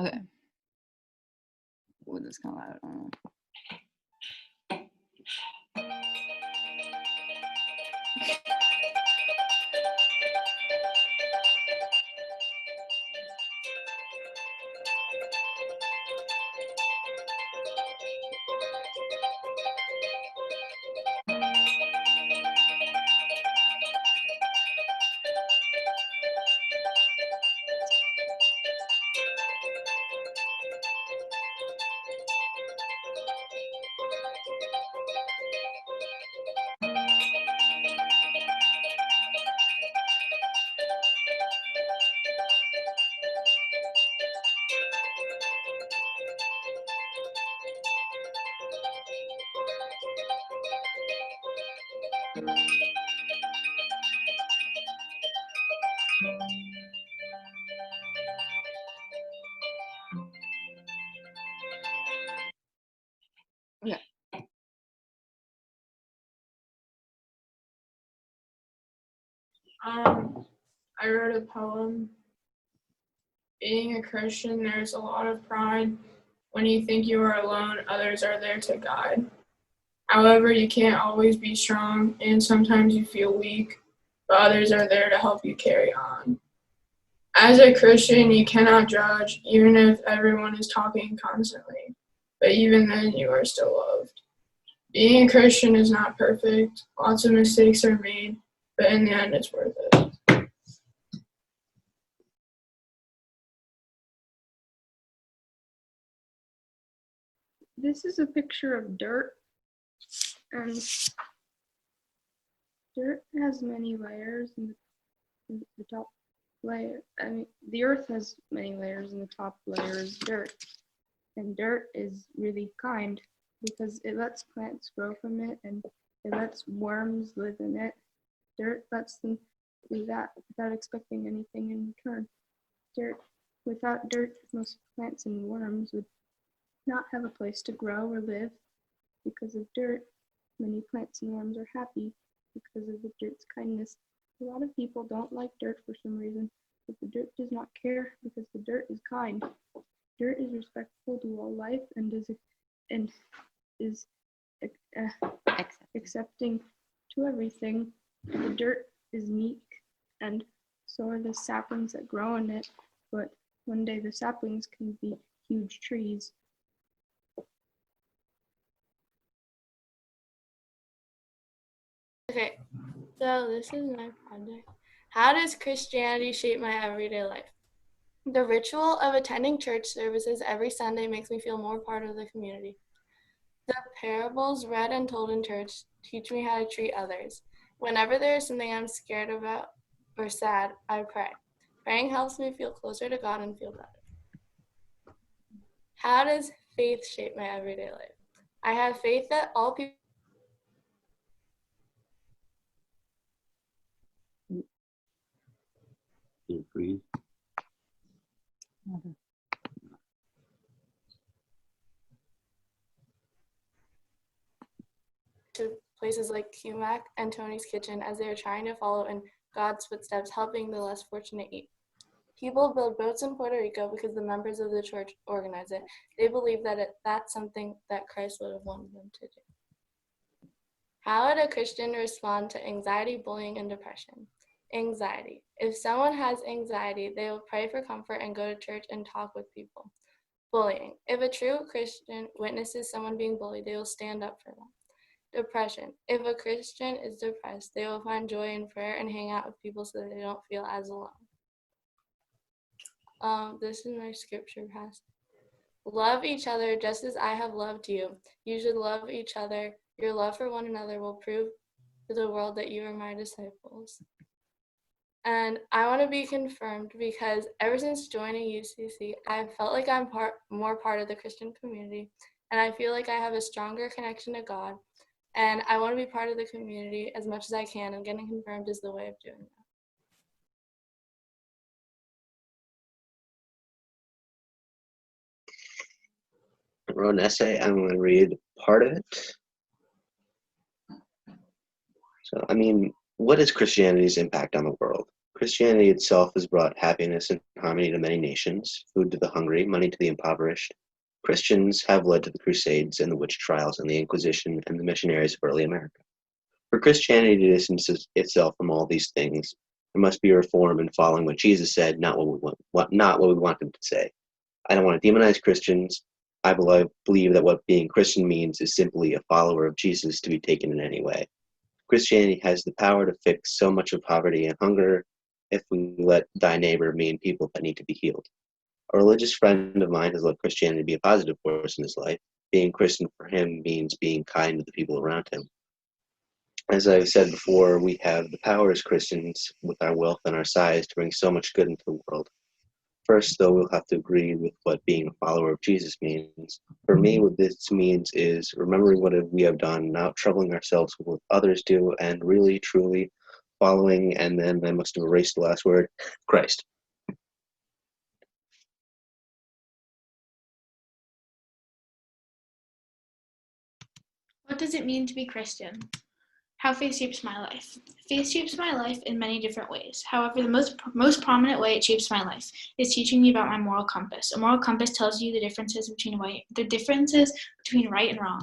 Okay. Would this come out? I don't know. Okay. I wrote a poem. Being a Christian, there's a lot of pride. When you think you are alone, others are there to guide. However, you can't always be strong, and sometimes you feel weak, but others are there to help you carry on. As a Christian, you cannot judge, even if everyone is talking constantly, but even then, you are still loved. Being a Christian is not perfect. Lots of mistakes are made, but in the end, it's worth it. This is a picture of dirt, and dirt has many layers, and the top layer, the earth has many layers, and the top layer is dirt. And dirt is really kind because it lets plants grow from it, and it lets worms live in it. Dirt lets them do that without expecting anything in return. Without dirt, most plants and worms would not have a place to grow or live. Because of dirt, many plants and worms are happy because of the dirt's kindness. A lot of people don't like dirt for some reason, but the dirt does not care because the dirt is kind. Dirt is respectful to all life and is accepting to everything. The dirt is meek, and so are the saplings that grow in it, but one day the saplings can be huge trees. Okay, so this is my project. How does Christianity shape my everyday life? The ritual of attending church services every Sunday makes me feel more part of the community. The parables read and told in church teach me how to treat others. Whenever there is something I'm scared about or sad, I pray. Praying helps me feel closer to God and feel better. How does faith shape my everyday life? I have faith that all people Breathe. to places like QMAC and Tony's Kitchen as they are trying to follow in God's footsteps, helping the less fortunate eat. People build boats in Puerto Rico because the members of the church organize it. They believe that that's something that Christ would have wanted them to do. How would a Christian respond to anxiety, bullying, and depression? Anxiety. If someone has anxiety, they will pray for comfort and go to church and talk with people. Bullying. If a true Christian witnesses someone being bullied, they will stand up for them. Depression. If a Christian is depressed, they will find joy in prayer and hang out with people so they don't feel as alone. This is my scripture passage. Love each other just as I have loved you. You should love each other. Your love for one another will prove to the world that you are my disciples. And I want to be confirmed because ever since joining UCC, I've felt like I'm more part of the Christian community, and I feel like I have a stronger connection to God, and I want to be part of the community as much as I can, and getting confirmed is the way of doing that. I wrote an essay. I'm going to read part of it. So, what is Christianity's impact on the world? Christianity itself has brought happiness and harmony to many nations, food to the hungry, money to the impoverished. Christians have led to the Crusades and the witch trials and the Inquisition and the missionaries of early America. For Christianity to distance itself from all these things, there must be a reform in following what Jesus said, not what we want him to say. I don't want to demonize Christians. I believe that what being Christian means is simply a follower of Jesus to be taken in any way. Christianity has the power to fix so much of poverty and hunger if we let thy neighbor mean people that need to be healed. A religious friend of mine has let Christianity be a positive force in his life. Being Christian for him means being kind to the people around him. As I've said before, we have the power as Christians, with our wealth and our size, to bring so much good into the world. First, though, we'll have to agree with what being a follower of Jesus means. For me, what this means is remembering what we have done, not troubling ourselves with what others do, and really, truly following, and then I must have erased the last word, Christ. What does it mean to be Christian? How faith shapes my life. Faith shapes my life in many different ways. However, the most prominent way it shapes my life is teaching me about my moral compass. A moral compass tells you the differences between right and wrong.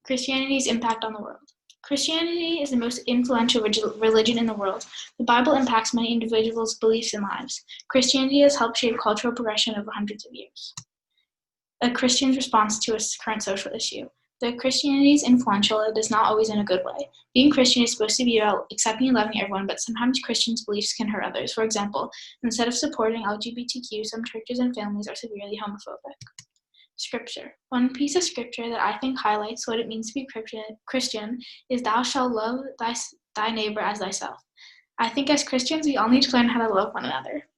Christianity's impact on the world. Christianity is the most influential religion in the world. The Bible impacts many individuals' beliefs and lives. Christianity has helped shape cultural progression over hundreds of years. A Christian's response to a current social issue. Though Christianity is influential, it is not always in a good way. Being Christian is supposed to be about accepting and loving everyone, but sometimes Christians' beliefs can hurt others. For example, instead of supporting LGBTQ, some churches and families are severely homophobic. Scripture. One piece of scripture that I think highlights what it means to be Christian is thou shalt love thy neighbor as thyself. I think as Christians, we all need to learn how to love one another.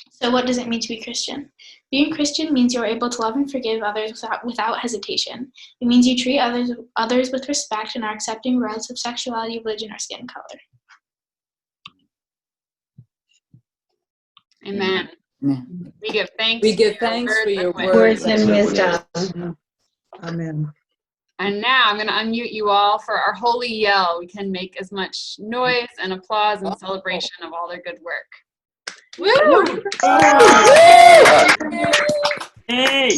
So what does it mean to be Christian? Being Christian means you're able to love and forgive others without hesitation. It means you treat others with respect and are accepting regardless of sexuality, religion, or skin color. Amen. We give thanks. We give thanks for your Words and wisdom. Amen. And now I'm going to unmute you all for our holy yell. We can make as much noise and applause and celebration of all their good work. Woo! Hey!